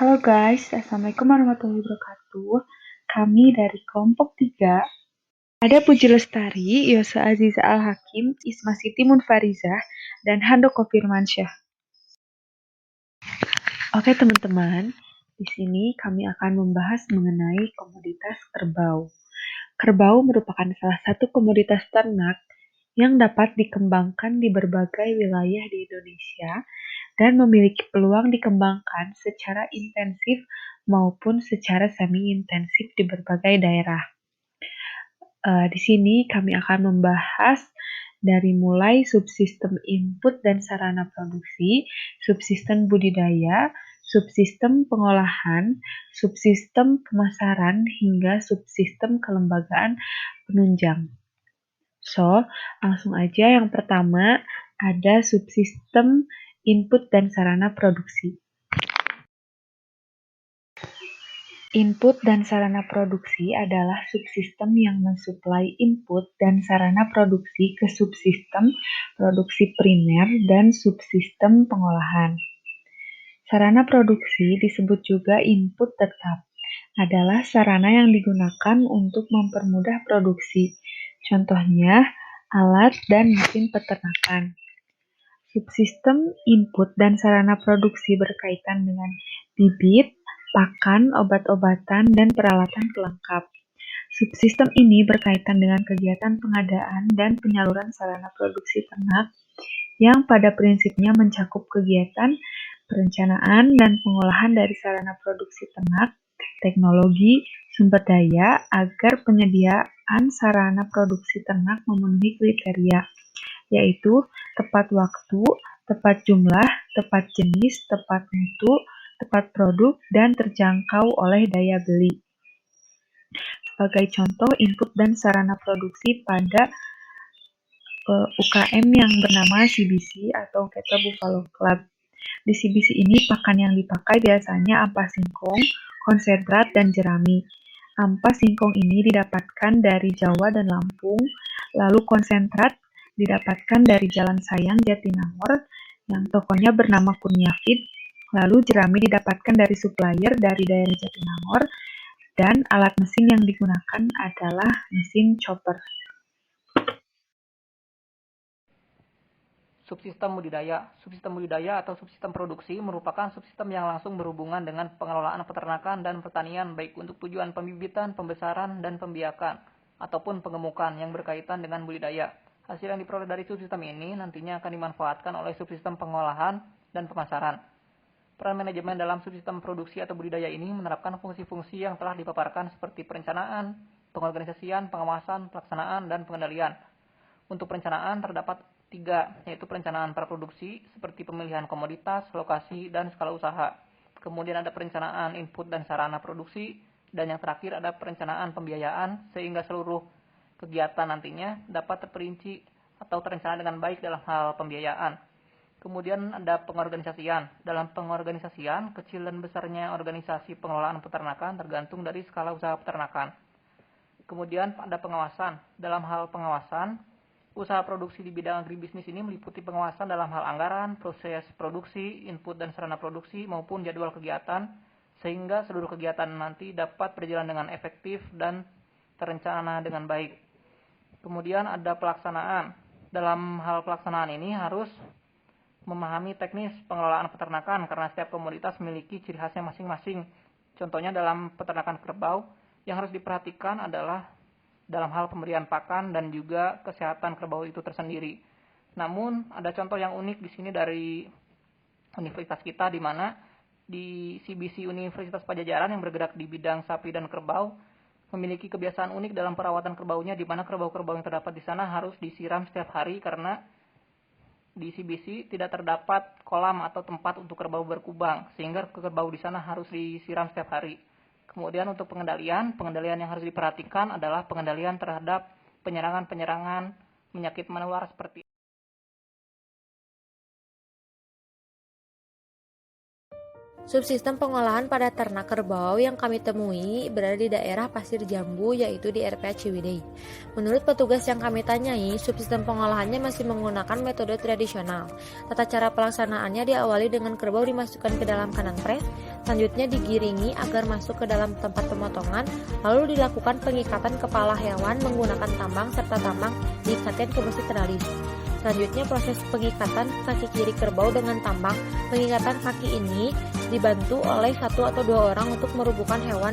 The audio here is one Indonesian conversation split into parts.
Halo guys, Assalamualaikum warahmatullahi wabarakatuh. Kami dari kelompok 3, ada Puji Lestari, Yosa Aziza Al-Hakim, Isma Siti Munfarizah, dan Handoko Firmansyah. Oke teman-teman, di sini kami akan membahas mengenai komoditas kerbau. Kerbau merupakan salah satu komoditas ternak yang dapat dikembangkan di berbagai wilayah di Indonesia dan memiliki peluang dikembangkan secara intensif maupun secara semi-intensif di berbagai daerah. Di sini kami akan membahas dari mulai subsistem input dan sarana produksi, subsistem budidaya, subsistem pengolahan, subsistem pemasaran, hingga subsistem kelembagaan penunjang. Langsung aja yang pertama ada subsistem input dan sarana produksi. Input dan sarana produksi adalah subsistem yang mensuplai input dan sarana produksi ke subsistem produksi primer dan subsistem pengolahan. Sarana produksi disebut juga input tetap, adalah sarana yang digunakan untuk mempermudah produksi. Contohnya, alat dan mesin peternakan. Subsistem input dan sarana produksi berkaitan dengan bibit, pakan, obat-obatan, dan peralatan pelengkap. Subsistem ini berkaitan dengan kegiatan pengadaan dan penyaluran sarana produksi ternak yang pada prinsipnya mencakup kegiatan perencanaan dan pengolahan dari sarana produksi ternak, teknologi, sumber daya, agar penyediaan sarana produksi ternak memenuhi kriteria, yaitu tepat waktu, tepat jumlah, tepat jenis, tepat mutu, tepat produk, dan terjangkau oleh daya beli. Sebagai contoh, input dan sarana produksi pada UKM yang bernama CBC atau Cattle Buffalo Club. Di CBC ini pakan yang dipakai biasanya ampas singkong, konsentrat, dan jerami. Ampas singkong ini didapatkan dari Jawa dan Lampung, lalu konsentrat didapatkan dari Jalan Sayang, Jatinangor, yang tokonya bernama Kurnia Feed, lalu jerami didapatkan dari supplier dari daerah Jatinangor, dan alat mesin yang digunakan adalah mesin chopper. Subsistem budidaya atau subsistem produksi merupakan subsistem yang langsung berhubungan dengan pengelolaan peternakan dan pertanian baik untuk tujuan pembibitan, pembesaran, dan pembiakan, ataupun pengemukan yang berkaitan dengan budidaya. Hasil yang diperoleh dari subsistem ini nantinya akan dimanfaatkan oleh subsistem pengolahan dan pemasaran. Peran manajemen dalam subsistem produksi atau budidaya ini menerapkan fungsi-fungsi yang telah dipaparkan seperti perencanaan, pengorganisasian, pengawasan, pelaksanaan, dan pengendalian. Untuk perencanaan terdapat 3, yaitu perencanaan praproduksi seperti pemilihan komoditas, lokasi, dan skala usaha. Kemudian ada perencanaan input dan sarana produksi, dan yang terakhir ada perencanaan pembiayaan sehingga seluruh kegiatan nantinya dapat terperinci atau terencana dengan baik dalam hal pembiayaan. Kemudian ada pengorganisasian. Dalam pengorganisasian, kecil dan besarnya organisasi pengelolaan peternakan tergantung dari skala usaha peternakan. Kemudian ada pengawasan. Dalam hal pengawasan, usaha produksi di bidang agribisnis ini meliputi pengawasan dalam hal anggaran, proses produksi, input dan sarana produksi, maupun jadwal kegiatan, sehingga seluruh kegiatan nanti dapat berjalan dengan efektif dan terencana dengan baik. Kemudian ada pelaksanaan. Dalam hal pelaksanaan ini harus memahami teknis pengelolaan peternakan karena setiap komoditas memiliki ciri khasnya masing-masing. Contohnya dalam peternakan kerbau, yang harus diperhatikan adalah dalam hal pemberian pakan dan juga kesehatan kerbau itu tersendiri. Namun ada contoh yang unik di sini dari universitas kita, di mana di CBC Universitas Padjadjaran yang bergerak di bidang sapi dan kerbau memiliki kebiasaan unik dalam perawatan kerbaunya, di mana kerbau-kerbau yang terdapat di sana harus disiram setiap hari karena di CBC tidak terdapat kolam atau tempat untuk kerbau berkubang, sehingga kerbau di sana harus disiram setiap hari. Kemudian untuk pengendalian yang harus diperhatikan adalah pengendalian terhadap penyerangan-penyerangan penyakit menular seperti Subsistem pengolahan pada ternak kerbau yang kami temui berada di daerah Pasir Jambu, yaitu di RPA Ciwidey. Menurut petugas yang kami tanyai, subsistem pengolahannya masih menggunakan metode tradisional. Tata cara pelaksanaannya diawali dengan kerbau dimasukkan ke dalam kandang pres, selanjutnya digiringi agar masuk ke dalam tempat pemotongan, lalu dilakukan pengikatan kepala hewan menggunakan tambang serta tambang diikatkan ke besi teralis. Selanjutnya proses pengikatan kaki kiri kerbau dengan tambang. Pengikatan kaki ini dibantu oleh 1 atau 2 orang untuk merubuhkan hewan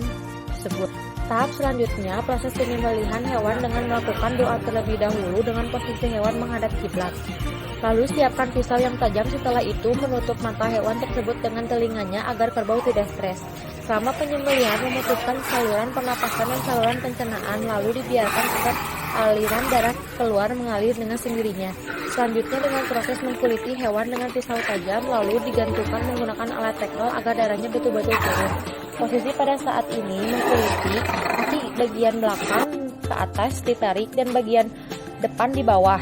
tersebut. Tahap selanjutnya proses penyembelihan hewan dengan melakukan doa terlebih dahulu dengan posisi hewan menghadap kiblat. Lalu siapkan pisau yang tajam, setelah itu menutup mata hewan tersebut dengan telinganya agar kerbau tidak stres. Selama penyembelihan memutuskan saluran pernapasan dan saluran pencernaan, lalu dibiarkan agar aliran darah keluar mengalir dengan sendirinya. Selanjutnya dengan proses mengkuliti hewan dengan pisau tajam, lalu digantungkan menggunakan alat teknol agar darahnya betul-betul turun. Posisi pada saat ini mengkuliti kaki bagian belakang ke atas ditarik dan bagian depan di bawah.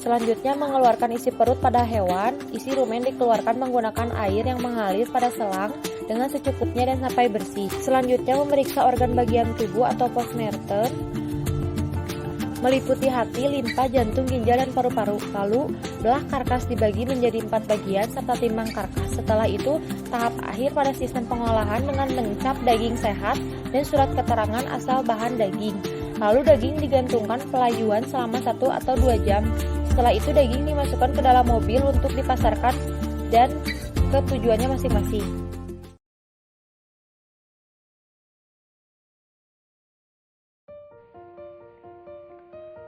Selanjutnya mengeluarkan isi perut pada hewan, isi rumen dikeluarkan menggunakan air yang mengalir pada selang dengan secukupnya dan sampai bersih. Selanjutnya memeriksa organ bagian tubuh atau postmortem, meliputi hati, limpa, jantung, ginjal, dan paru-paru. Lalu belah karkas dibagi menjadi 4 bagian serta timbang karkas. Setelah itu tahap akhir pada sistem pengolahan dengan mencap daging sehat dan surat keterangan asal bahan daging. Lalu daging digantungkan pelayuan selama 1 atau 2 jam. Setelah itu daging dimasukkan ke dalam mobil untuk dipasarkan dan ke tujuannya masing-masing.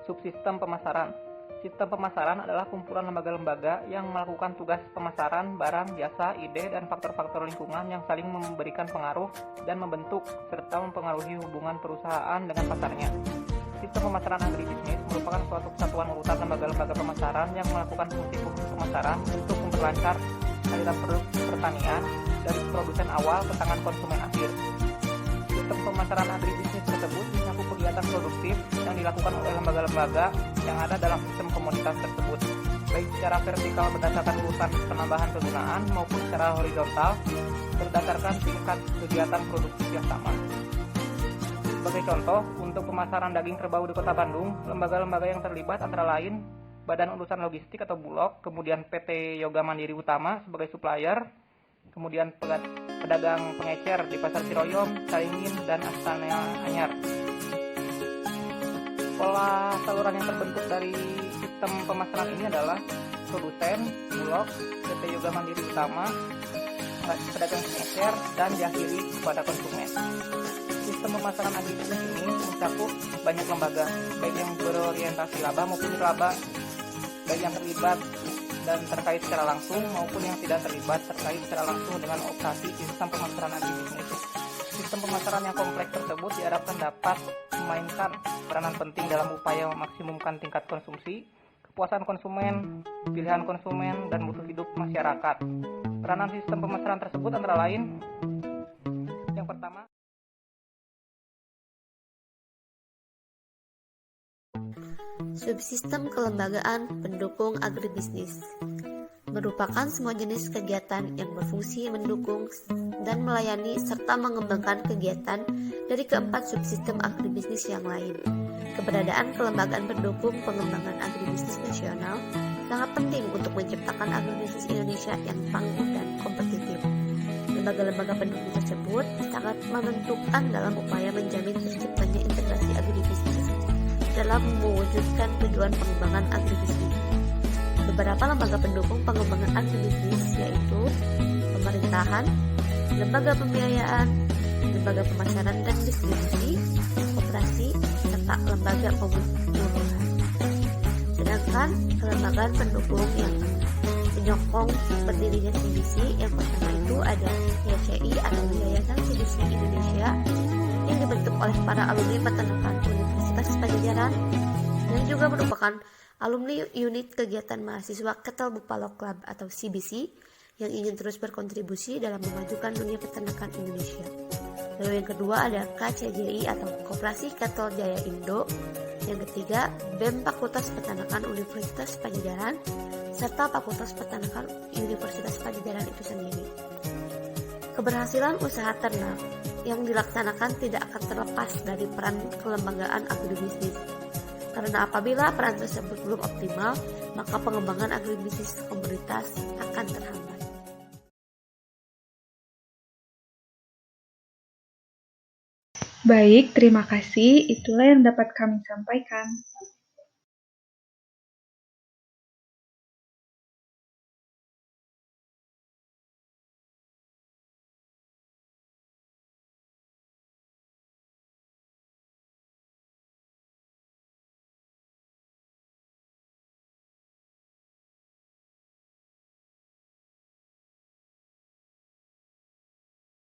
Subsistem pemasaran. Sistem pemasaran adalah kumpulan lembaga-lembaga yang melakukan tugas pemasaran barang, jasa, ide, dan faktor-faktor lingkungan yang saling memberikan pengaruh dan membentuk serta mempengaruhi hubungan perusahaan dengan pasarnya. Sistem pemasaran agribisnis merupakan suatu kesatuan urutan lembaga-lembaga pemasaran yang melakukan fungsi-fungsi pemasaran untuk memperlancar aliran produk pertanian dari produsen awal ke tangan konsumen akhir. Sistem pemasaran agribisnis tersebut mencakup kegiatan produktif yang dilakukan oleh lembaga-lembaga yang ada dalam sistem komunitas tersebut, baik secara vertikal berdasarkan urutan penambahan kegunaan maupun secara horizontal berdasarkan tingkat kegiatan produktif yang sama. Sebagai contoh, untuk pemasaran daging kerbau di Kota Bandung, lembaga-lembaga yang terlibat antara lain Badan Urusan Logistik atau Bulog, kemudian PT Yoga Mandiri Utama sebagai supplier, kemudian pedagang pengecer di Pasar Ciroyom, Caringin, dan Astana Anyar. Pola saluran yang terbentuk dari sistem pemasaran ini adalah produsen, Bulog, PT Yoga Mandiri Utama, pedagang pengecer, dan diakhiri kepada konsumen. Sistem pemasaran agribisnis ini mencakup banyak lembaga, baik yang berorientasi laba maupun nirlaba, baik yang terlibat dan terkait secara langsung maupun yang tidak terlibat terkait secara langsung dengan operasi sistem pemasaran agribisnis. Sistem pemasaran yang kompleks tersebut diharapkan dapat memainkan peranan penting dalam upaya memaksimumkan tingkat konsumsi, kepuasan konsumen, pilihan konsumen, dan mutu hidup masyarakat. Peranan sistem pemasaran tersebut antara lain, yang pertama, subsistem kelembagaan pendukung agribisnis merupakan semua jenis kegiatan yang berfungsi mendukung dan melayani serta mengembangkan kegiatan dari keempat subsistem agribisnis yang lain. Keberadaan kelembagaan pendukung pengembangan agribisnis nasional sangat penting untuk menciptakan agribisnis Indonesia yang tangguh dan kompetitif. Lembaga-lembaga pendukung tersebut sangat menentukan dalam upaya menjamin terciptanya integrasi agribisnis dalam mewujudkan tujuan pengembangan agribisnis. Beberapa lembaga pendukung pengembangan agribisnis yaitu pemerintahan, lembaga pembiayaan, lembaga pemasaran dan distribusi, koperasi, serta lembaga pemuluhan. Sedangkan kelembagaan pendukung yang menyokong berdirinya CBC yang pertama itu ada YCI atau Yayasan CBC Indonesia yang dibentuk oleh para alumni peternakan Universitas Padjadjaran yang juga merupakan alumni unit kegiatan mahasiswa Cattle Buffalo Club atau CBC yang ingin terus berkontribusi dalam memajukan dunia peternakan Indonesia. Lalu yang kedua ada KCJI atau Koperasi Cattle Jaya Indo. Yang ketiga BEM Fakultas Peternakan Universitas Padjadjaran serta Fakultas Peternakan Universitas Padjadjaran itu sendiri. Keberhasilan usaha ternak yang dilaksanakan tidak akan terlepas dari peran kelembagaan agribisnis. Karena apabila peran tersebut belum optimal, maka pengembangan agribisnis komunitas akan terhambat. Baik, terima kasih. Itulah yang dapat kami sampaikan.